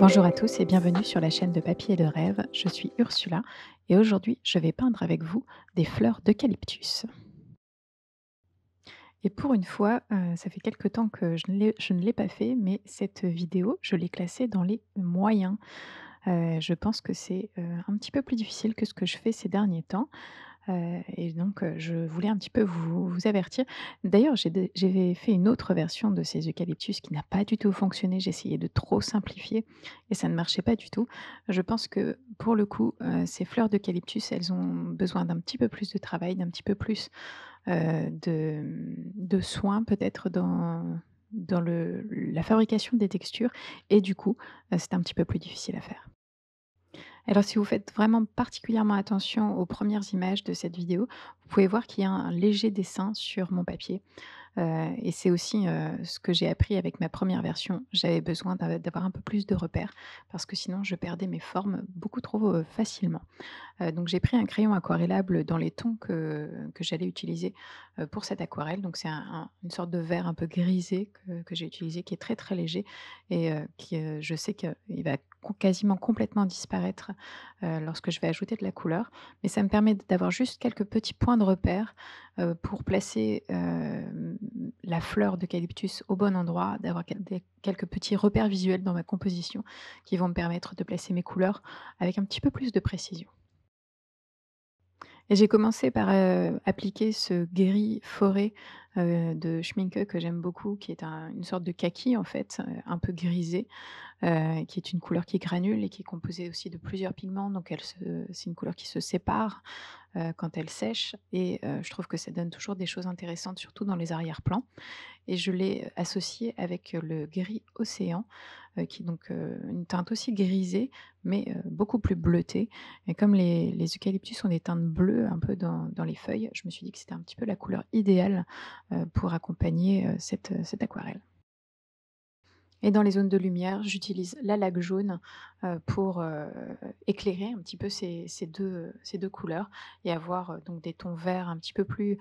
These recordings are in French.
Bonjour à tous et bienvenue sur la chaîne de Papy et de Rêve. Je suis Ursula et aujourd'hui je vais peindre avec vous des fleurs d'eucalyptus. Et pour une fois, ça fait quelque temps que je ne l'ai pas fait, mais cette vidéo, je l'ai classée dans les moyens. Je pense que c'est un petit peu plus difficile que ce que je fais ces derniers temps. Et donc je voulais un petit peu vous avertir. D'ailleurs, j'ai fait une autre version de ces eucalyptus qui n'a pas du tout fonctionné. J'ai essayé de trop simplifier et ça ne marchait pas du tout. Je pense que pour le coup, ces fleurs d'eucalyptus, elles ont besoin d'un petit peu plus de travail, d'un petit peu plus, de soin peut-être dans la fabrication des textures et du coup, c'est un petit peu plus difficile à faire. Alors si vous faites vraiment particulièrement attention aux premières images de cette vidéo, vous pouvez voir qu'il y a un léger dessin sur mon papier. Et c'est aussi, ce que j'ai appris avec ma première version. J'avais besoin d'avoir un peu plus de repères parce que sinon je perdais mes formes beaucoup trop, facilement. Donc j'ai pris un crayon aquarellable dans les tons que j'allais utiliser, pour cette aquarelle. Donc c'est une sorte de vert un peu grisé que j'ai utilisé, qui est très, très léger et je sais qu'il va quasiment complètement disparaître, lorsque je vais ajouter de la couleur. Mais ça me permet d'avoir juste quelques petits points de repère, pour placer, la fleur d'eucalyptus au bon endroit, d'avoir quelques petits repères visuels dans ma composition qui vont me permettre de placer mes couleurs avec un petit peu plus de précision. Et j'ai commencé par, appliquer ce gris forêt, de Schminke que j'aime beaucoup, qui est une sorte de kaki en fait, un peu grisé, qui est une couleur qui granule et qui est composée aussi de plusieurs pigments, donc c'est une couleur qui se sépare, quand elle sèche et je trouve que ça donne toujours des choses intéressantes, surtout dans les arrière-plans et je l'ai, associé avec le gris océan, qui est donc, une teinte aussi grisée, mais beaucoup plus bleutée et comme les eucalyptus ont des teintes bleues un peu dans les feuilles, je me suis dit que c'était un petit peu la couleur idéale, pour accompagner, cette aquarelle. Et dans les zones de lumière, j'utilise la laque jaune, pour, éclairer un petit peu ces deux couleurs et avoir, donc des tons verts un petit peu plus,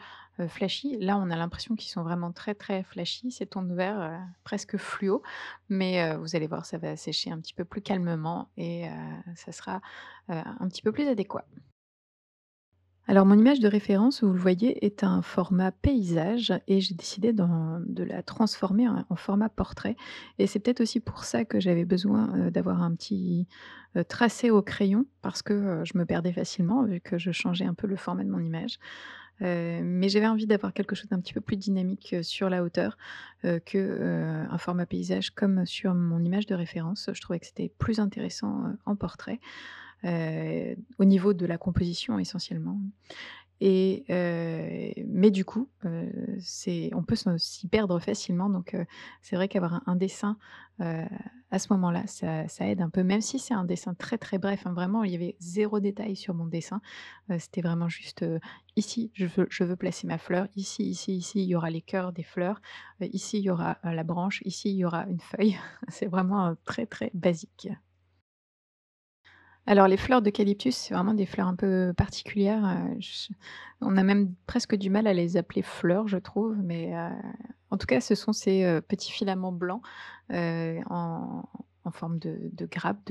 flashy. Là, on a l'impression qu'ils sont vraiment très, très flashy, ces tons de vert, presque fluo, mais vous allez voir, ça va sécher un petit peu plus calmement et ça sera, un petit peu plus adéquat. Alors mon image de référence, vous le voyez, est un format paysage et j'ai décidé de la transformer en format portrait et c'est peut-être aussi pour ça que j'avais besoin, d'avoir un petit, tracé au crayon parce que, je me perdais facilement vu que je changeais un peu le format de mon image. Mais j'avais envie d'avoir quelque chose d'un petit peu plus dynamique, sur la hauteur, un format paysage comme sur mon image de référence. Je trouvais que c'était plus intéressant, en portrait, au niveau de la composition essentiellement. Et mais du coup, on peut s'y perdre facilement donc c'est vrai qu'avoir un dessin, heu, à ce moment-là, ça aide un peu. Même si c'est un dessin très, très bref, hein, vraiment il y avait zéro détail sur mon dessin. C'était vraiment juste, ici je veux placer ma fleur, ici, ici, ici, il y aura les cœurs des fleurs, ici il y aura, la branche, ici il y aura une feuille. C'est vraiment, très, très basique. Alors les fleurs d'eucalyptus, c'est vraiment des fleurs un peu particulières, on a même presque du mal à les appeler fleurs, je trouve, mais en tout cas, ce sont ces, petits filaments blancs, en forme de grappe,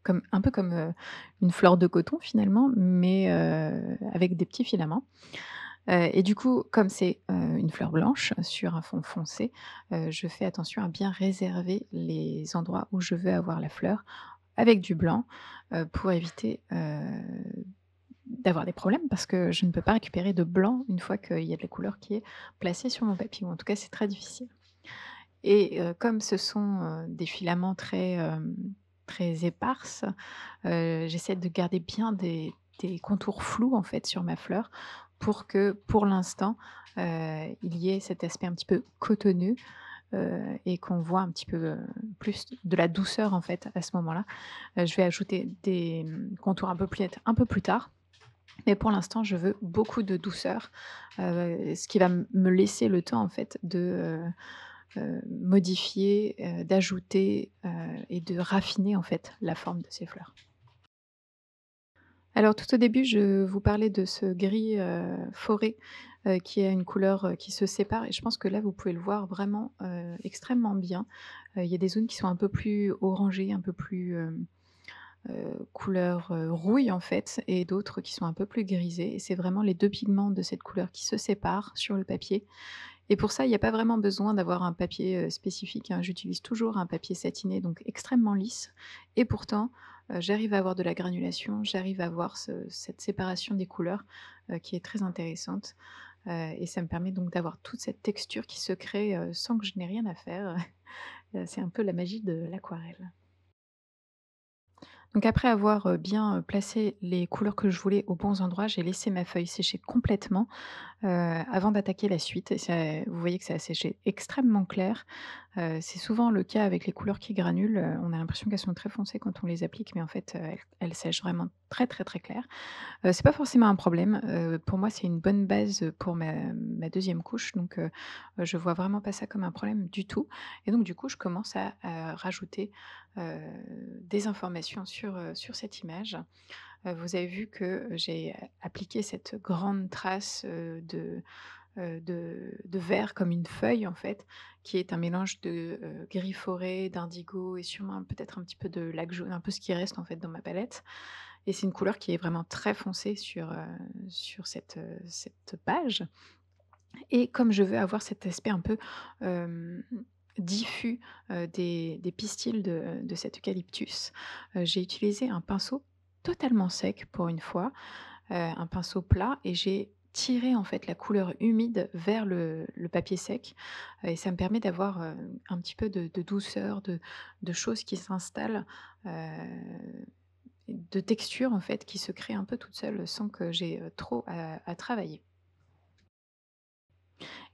comme un peu comme, une fleur de coton finalement, mais avec des petits filaments, et du coup, comme c'est, une fleur blanche sur un fond foncé, je fais attention à bien réserver les endroits où je veux avoir la fleur avec du blanc, pour éviter, d'avoir des problèmes parce que je ne peux pas récupérer de blanc une fois qu'il y a de la couleur qui est placée sur mon papier ou en tout cas c'est très difficile et comme ce sont, des filaments très éparses, j'essaie de garder bien des contours flous en fait sur ma fleur pour que, pour l'instant, il y ait cet aspect un petit peu cotonneux, et qu'on voit un petit peu, plus de la douceur en fait à ce moment-là. Je vais ajouter des, contours un peu plus tard, mais pour l'instant je veux beaucoup de douceur, ce qui va me laisser le temps en fait de, modifier, d'ajouter, et de raffiner en fait la forme de ces fleurs. Alors tout au début, je vous parlais de ce gris, forêt, qui a une couleur, qui se sépare et je pense que là, vous pouvez le voir vraiment, extrêmement bien. Il y a des zones qui sont un peu plus orangées, un peu plus, couleur, rouille en fait et d'autres qui sont un peu plus grisées et c'est vraiment les 2 pigments de cette couleur qui se séparent sur le papier et pour ça, il y a pas vraiment besoin d'avoir un papier, spécifique, hein. J'utilise toujours un papier satiné, donc extrêmement lisse et pourtant, j'arrive à avoir de la granulation, j'arrive à avoir cette séparation des couleurs, qui est très intéressante, et ça me permet donc d'avoir toute cette texture qui se crée, sans que je n'ai rien à faire. C'est un peu la magie de l'aquarelle. Donc après avoir, bien, placé les couleurs que je voulais aux bons endroits, j'ai laissé ma feuille sécher complètement, avant d'attaquer la suite et ça vous voyez que ça a séché extrêmement clair. C'est souvent le cas avec les couleurs qui granulent, on a l'impression qu'elles sont très foncées quand on les applique, mais en fait, elles sèchent vraiment très, très, très clair. C'est pas forcément un problème, pour moi, c'est une bonne base, pour ma 2e couche donc je vois vraiment pas ça comme un problème du tout et donc du coup, je commence à rajouter, heu, des informations sur cette image. Vous avez vu que, j'ai appliqué cette grande trace, de vert comme une feuille en fait, qui est un mélange de, gris forêt, d'indigo et sûrement peut-être un petit peu de lac jaune, un peu ce qui reste en fait dans ma palette et c'est une couleur qui est vraiment très foncée sur cette page et comme je veux avoir cet aspect un peu, hem, diffus, des pistils de cet eucalyptus, j'ai utilisé un pinceau totalement sec pour une fois, un pinceau plat et j'ai tiré en fait la couleur humide vers le papier sec, et ça me permet d'avoir, un petit peu de douceur, de choses qui s'installent, de texture en fait qui se crée un peu toute seule sans que j'ai, trop à travailler.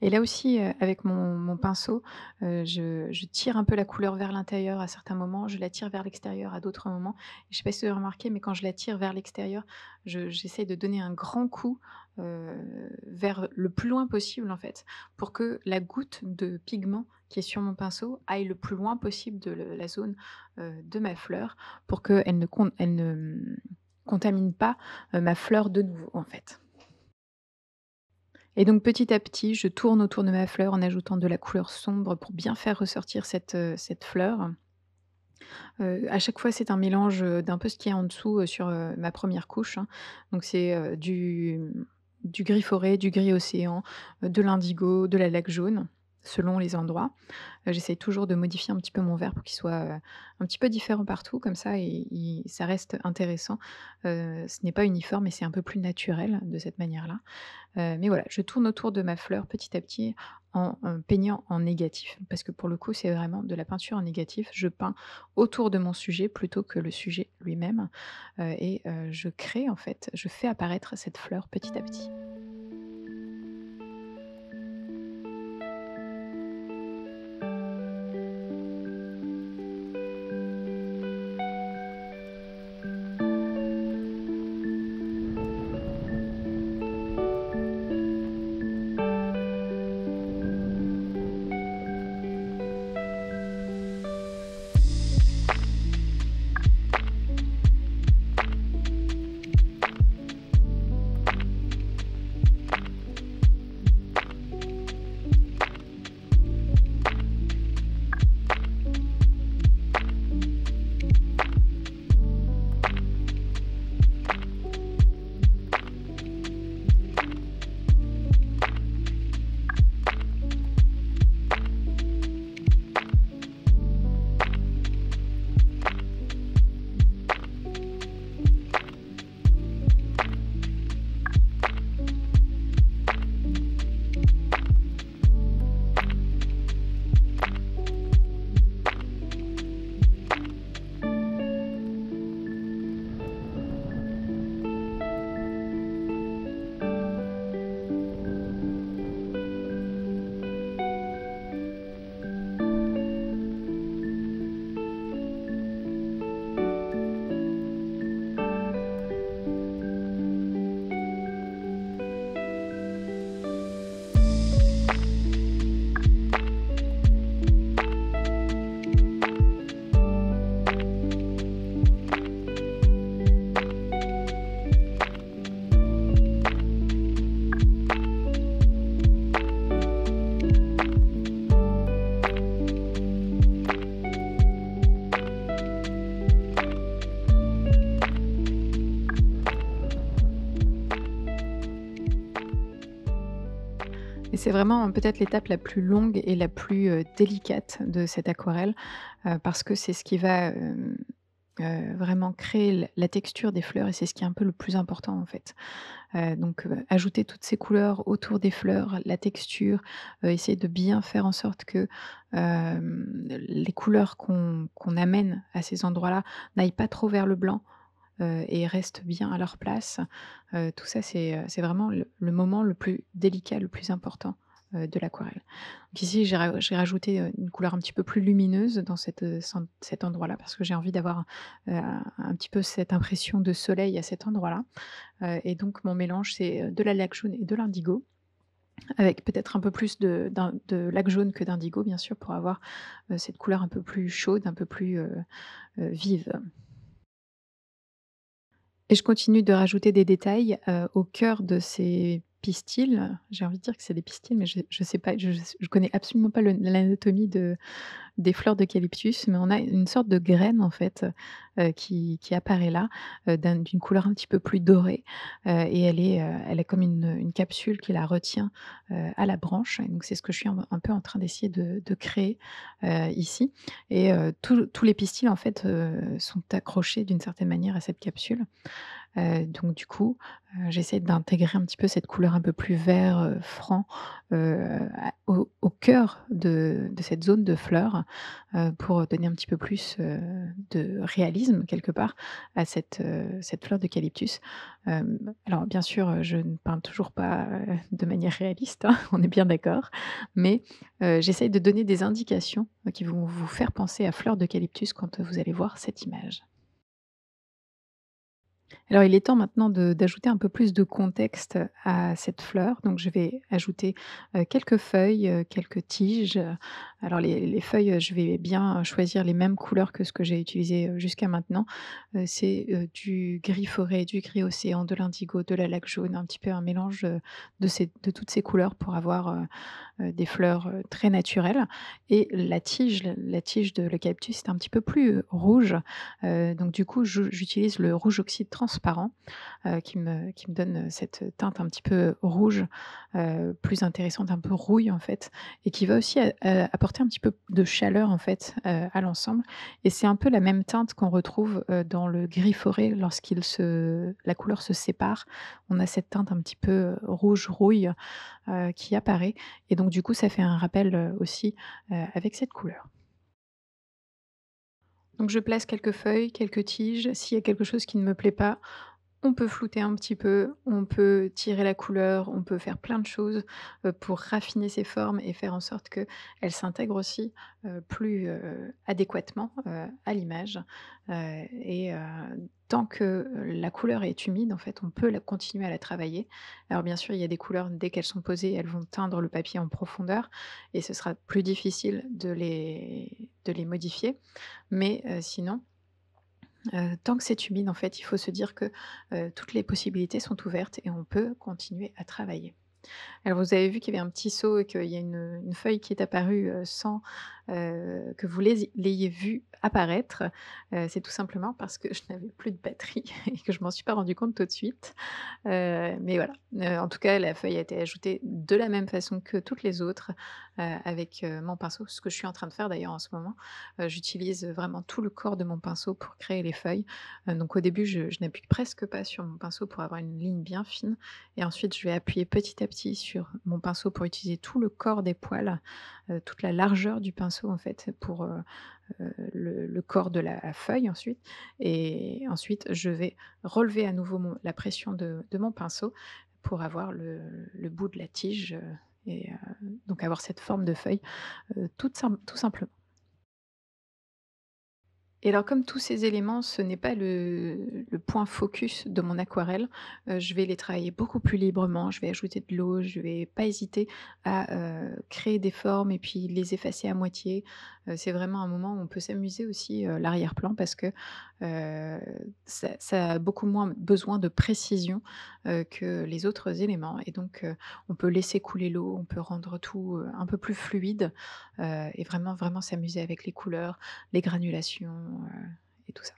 Et là aussi, avec mon pinceau, je tire un peu la couleur vers l'intérieur à certains moments, je la tire vers l'extérieur à d'autres moments. Je sais pas si vous avez remarqué, mais quand je la tire vers l'extérieur, j'essaie de donner un grand coup, vers le plus loin possible en fait, pour que la goutte de pigment qui est sur mon pinceau aille le plus loin possible de la zone, de ma fleur pour qu'elle elle ne, contamine pas, ma fleur de nouveau en fait. Et donc petit à petit, je tourne autour de ma fleur en ajoutant de la couleur sombre pour bien faire ressortir cette fleur. À chaque fois, c'est un mélange, d'un peu ce qu'il y a en dessous, sur, ma première couche, hein. Donc c'est, du gris forêt, du gris océan, de l'indigo, de la laque jaune, selon les endroits. J'essaye toujours de modifier un petit peu mon verre pour qu'il soit, un petit peu différent partout comme ça et il ça reste intéressant. Ce n'est pas uniforme et c'est un peu plus naturel de cette manière-là. Mais voilà, je tourne autour de ma fleur petit à petit en, peignant en négatif. Parce que pour le coup, c'est vraiment de la peinture en négatif. Je peins autour de mon sujet plutôt que le sujet lui-même, et je crée en fait, je fais apparaître cette fleur petit à petit. C'est vraiment peut-être l'étape la plus longue et la plus, délicate de cette aquarelle, parce que c'est ce qui va, vraiment créer la texture des fleurs et c'est ce qui est un peu le plus important, en fait. Donc ajouter toutes ces couleurs autour des fleurs, la texture, essayer de bien faire en sorte que, les couleurs qu'on amène à ces endroits-là n'aillent pas trop vers le blanc, et restent bien à leur place. Tout ça, c'est vraiment le moment le plus délicat, le plus important, de l'aquarelle. Donc ici, j'ai rajouté, une couleur un petit peu plus lumineuse dans cet endroit-là parce que j'ai envie d'avoir, un petit peu cette impression de soleil à cet endroit-là. Et donc mon mélange, c'est, de la laque jaune et de l'indigo avec peut-être un peu plus de laque jaune que d'indigo bien sûr pour avoir, cette couleur un peu plus chaude, un peu plus, vive. Et je continue de rajouter des détails, au cœur de ces pistils. J'ai envie de dire que c'est des pistils, mais je sais pas, je connais absolument pas l'anatomie des fleurs d'eucalyptus, mais on a une sorte de graine en fait, qui apparaît là, d'une couleur un petit peu plus dorée, et elle est comme une capsule qui la retient, à la branche et donc c'est ce que je suis un peu en train d'essayer de créer, ici et tous les pistils en fait, sont accrochés d'une certaine manière à cette capsule. Donc du coup, j'essaie d'intégrer un petit peu cette couleur un peu plus vert, franc, au cœur de cette zone de fleurs, pour donner un petit peu plus, de réalisme quelque part à cette fleur d'eucalyptus. Alors bien sûr, je ne peins toujours pas, de manière réaliste, hein, on est bien d'accord, mais j'essaye de donner des indications, qui vont vous faire penser à fleur d'eucalyptus quand, vous allez voir cette image. Alors, il est temps maintenant d'ajouter un peu plus de contexte à cette fleur. Donc, je vais ajouter, quelques feuilles, quelques tiges. Alors les feuilles, je vais bien choisir les mêmes couleurs que ce que j'ai utilisé, jusqu'à maintenant. C'est, du gris forêt, du gris océan, de l'indigo, de la laque jaune, un petit peu un mélange, de toutes ces couleurs pour avoir, des fleurs, très naturelles et la tige de l'eucalyptus est un petit peu plus, rouge, donc du coup j'utilise le rouge oxyde transparent, qui me donne, cette teinte un petit peu rouge, plus intéressante, un peu rouille en fait et qui va aussi apporter un petit peu de chaleur en fait, à l'ensemble et c'est un peu la même teinte qu'on retrouve, dans le gris forêt la couleur se sépare. On a cette teinte un petit peu, rouge rouille, qui apparaît et donc du coup, ça fait un rappel, aussi, avec cette couleur. Donc je place quelques feuilles, quelques tiges. S'il y a quelque chose qui ne me plaît pas, on peut flouter un petit peu, on peut tirer la couleur, on peut faire plein de choses, pour raffiner ses formes et faire en sorte qu'elles s'intègrent aussi, plus, adéquatement, à l'image, et tant que, la couleur est humide, en fait, on peut continuer à la travailler. Alors bien sûr, il y a des couleurs, dès qu'elles sont posées, elles vont teindre le papier en profondeur et ce sera plus difficile de les modifier. Mais sinon, tant que c'est humide, en fait, il faut se dire que, toutes les possibilités sont ouvertes et on peut continuer à travailler. Alors vous avez vu qu'il y avait un petit saut et qu'il y a une feuille qui est apparue, sans, que vous l'ayez vue apparaître. C'est tout simplement parce que je n'avais plus de batterie et que je m'en suis pas rendu compte tout de suite. Mais voilà, en tout cas, la feuille a été ajoutée de la même façon que toutes les autres, avec, mon pinceau. Ce que je suis en train de faire d'ailleurs en ce moment. J'utilise vraiment tout le corps de mon pinceau pour créer les feuilles. Donc au début, je n'appuie presque pas sur mon pinceau pour avoir une ligne bien fine et ensuite je vais appuyer petit à petit sur mon pinceau pour utiliser tout le corps des poils, toute la largeur du pinceau en fait pour, le corps de la feuille ensuite et ensuite je vais relever à nouveau la pression de mon pinceau pour avoir le bout de la tige, et donc avoir cette forme de feuille, tout simplement. Et alors comme tous ces éléments, ce n'est pas le point focus de mon aquarelle, je vais les travailler beaucoup plus librement. Je vais ajouter de l'eau, je vais pas hésiter à, créer des formes et puis les effacer à moitié. C'est vraiment un moment où on peut s'amuser aussi, l'arrière-plan parce que, ça a beaucoup moins besoin de précision, que les autres éléments et donc on peut laisser couler l'eau, on peut rendre tout, un peu plus fluide, et vraiment, vraiment s'amuser avec les couleurs, les granulations, et tout ça.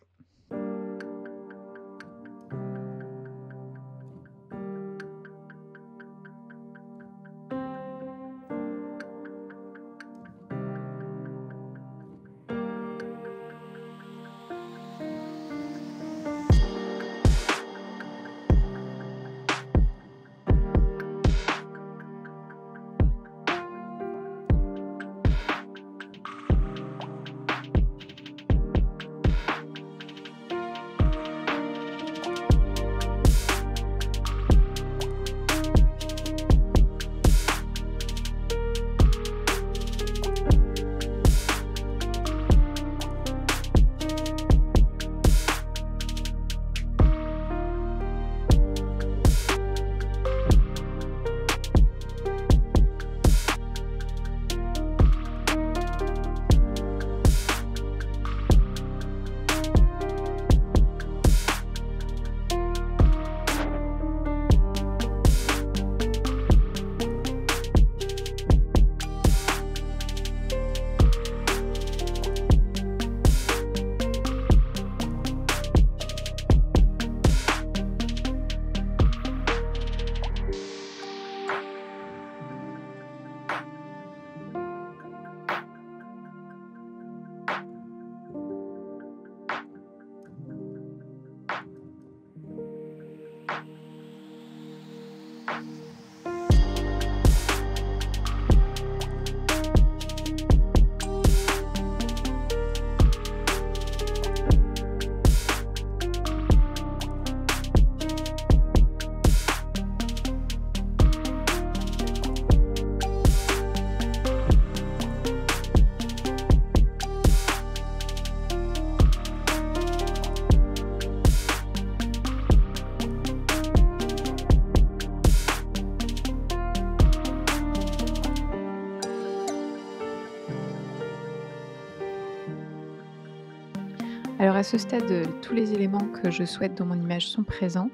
Alors à ce stade, tous les éléments que je souhaite dans mon image sont présents,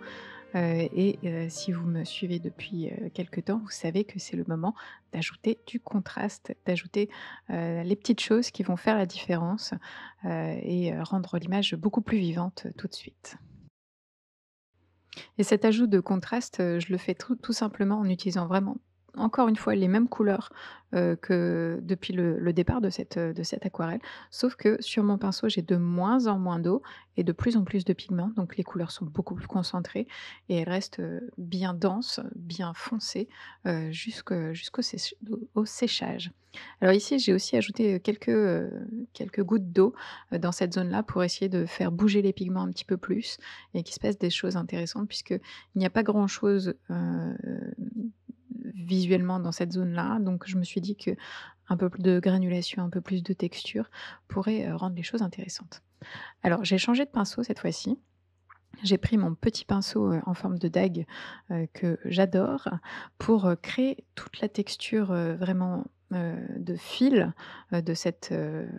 si vous me suivez depuis, quelque temps, vous savez que c'est le moment d'ajouter du contraste, d'ajouter, les petites choses qui vont faire la différence, rendre l'image beaucoup plus vivante, tout de suite. Et cet ajout de contraste, je le fais tout simplement en utilisant vraiment, encore une fois, les mêmes couleurs, que depuis le départ de cette aquarelle. Sauf que sur mon pinceau, j'ai de moins en moins d'eau et de plus en plus de pigments, donc les couleurs sont beaucoup plus concentrées et elles restent, bien denses, bien foncées, jusqu'au au séchage. Alors ici, j'ai aussi ajouté, quelques gouttes d'eau, dans cette zone-là pour essayer de faire bouger les pigments un petit peu plus et qu'il se passe des choses intéressantes puisqu'il n'y a pas grand-chose, visuellement dans cette zone-là. Donc je me suis dit que un peu plus de granulation, un peu plus de texture pourrait, rendre les choses intéressantes. Alors j'ai changé de pinceau cette fois-ci. J'ai pris mon petit pinceau, en forme de dague, que j'adore pour, créer toute la texture, vraiment, de fil, de cette,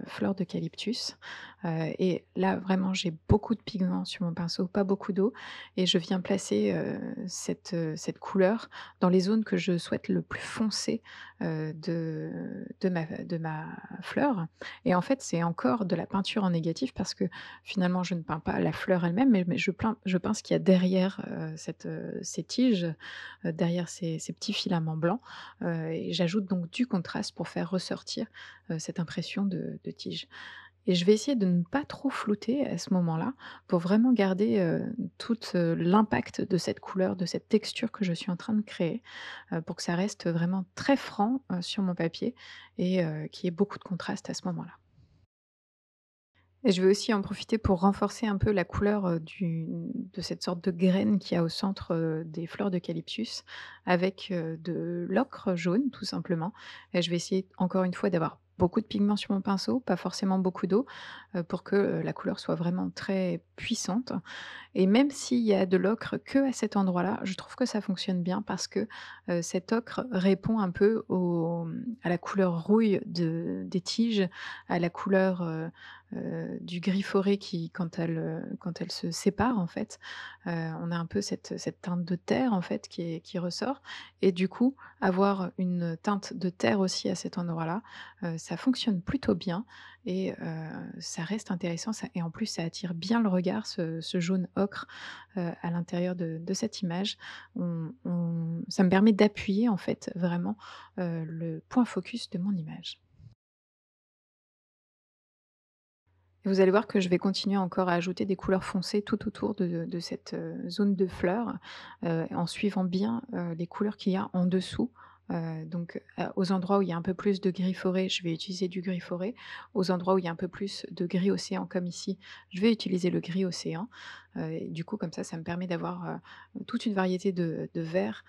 fleur d'eucalyptus, et là vraiment j'ai beaucoup de pigments sur mon pinceau, pas beaucoup d'eau et je viens placer, cette couleur dans les zones que je souhaite le plus foncé, de ma fleur et en fait, c'est encore de la peinture en négatif parce que finalement, je ne peins pas la fleur elle-même, mais je peins ce qu'il y a derrière, ces tiges, derrière ces petits filaments blancs, et j'ajoute donc du contraste pour faire ressortir, cette impression de tige et je vais essayer de ne pas trop flouter à ce moment-là, pour vraiment garder, tout, l'impact de cette couleur, de cette texture que je suis en train de créer, pour que ça reste vraiment très franc, sur mon papier qu'il y ait beaucoup de contraste à ce moment-là. Et je vais aussi en profiter pour renforcer un peu la couleur, de cette sorte de graine qu'il y a au centre, des fleurs d'eucalyptus avec, de l'ocre jaune tout simplement et je vais essayer encore une fois d'avoir beaucoup de pigments sur mon pinceau, pas forcément beaucoup d'eau, pour que, la couleur soit vraiment très puissante et même s'il y a de l'ocre que à cet endroit-là, je trouve que ça fonctionne bien parce que, cet ocre répond un peu à la couleur rouille des tiges, à la couleur, du gris forêt qui quand elle se sépare en fait, on a un peu cette teinte de terre en fait qui ressort et du coup, avoir une teinte de terre aussi à cet endroit-là, ça fonctionne plutôt bien et ça reste intéressant ça et en plus ça attire bien le regard ce jaune ocre, à l'intérieur de cette image. Ça me permet d'appuyer en fait vraiment, le point focus de mon image. Et vous allez voir que je vais continuer encore à ajouter des couleurs foncées tout autour de cette, zone de fleurs, en suivant bien, les couleurs qu'il y a en dessous. Aux endroits où il y a un peu plus de gris forêt, je vais utiliser du gris forêt. Aux endroits où il y a un peu plus de gris océan comme ici, je vais utiliser le gris océan. Et du coup comme ça me permet d'avoir, toute une variété de verts,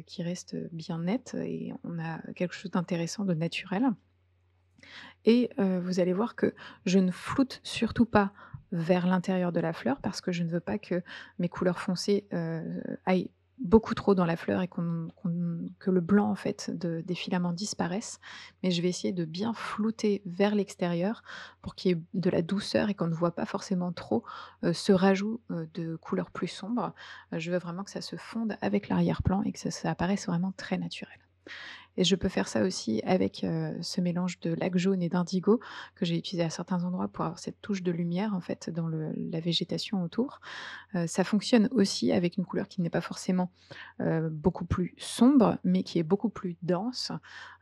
qui restent bien nets et on a quelque chose d'intéressant, de naturel. Et vous allez voir que je ne floute surtout pas vers l'intérieur de la fleur parce que je ne veux pas que mes couleurs foncées, aillent beaucoup trop dans la fleur et que le blanc en fait des filaments disparaisse. Mais je vais essayer de bien flouter vers l'extérieur pour qu'il y ait de la douceur et qu'on ne voit pas forcément trop, ce rajout, de couleurs plus sombres. Je veux vraiment que ça se fonde avec l'arrière-plan et que ça apparaisse vraiment très naturel. Et je peux faire ça aussi avec, ce mélange de lac jaune et d'indigo que j'ai utilisé à certains endroits pour avoir cette touche de lumière en fait dans la végétation autour. Ça fonctionne aussi avec une couleur qui n'est pas forcément, beaucoup plus sombre, mais qui est beaucoup plus dense.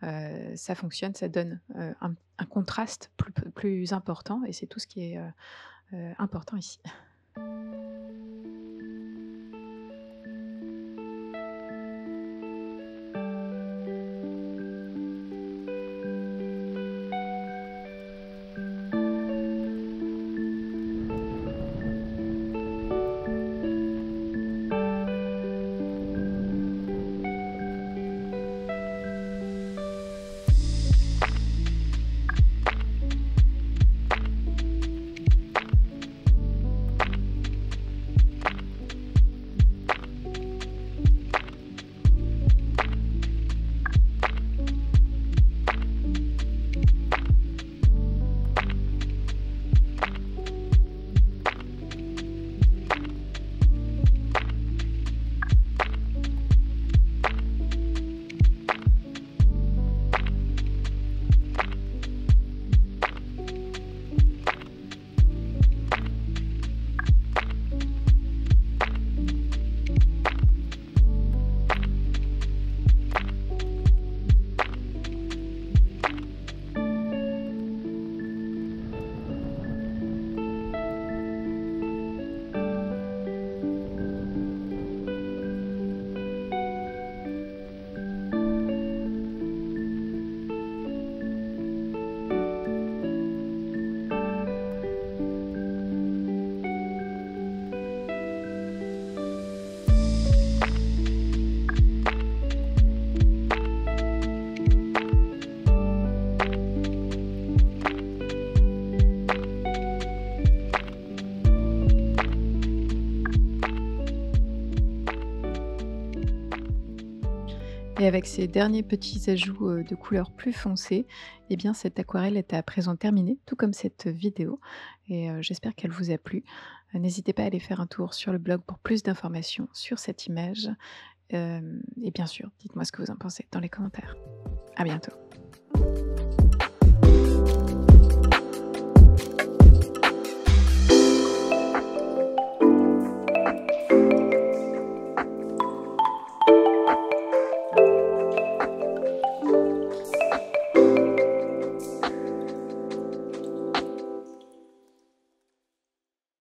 Ça fonctionne, ça donne, un contraste plus important et c'est tout ce qui est, important ici. Et avec ces derniers petits ajouts, de couleurs plus foncées, eh bien cette aquarelle est à présent terminée, tout comme cette vidéo et j'espère qu'elle vous a plu. N'hésitez pas à aller faire un tour sur le blog pour plus d'informations sur cette image, et bien sûr, dites-moi ce que vous en pensez dans les commentaires. À bientôt.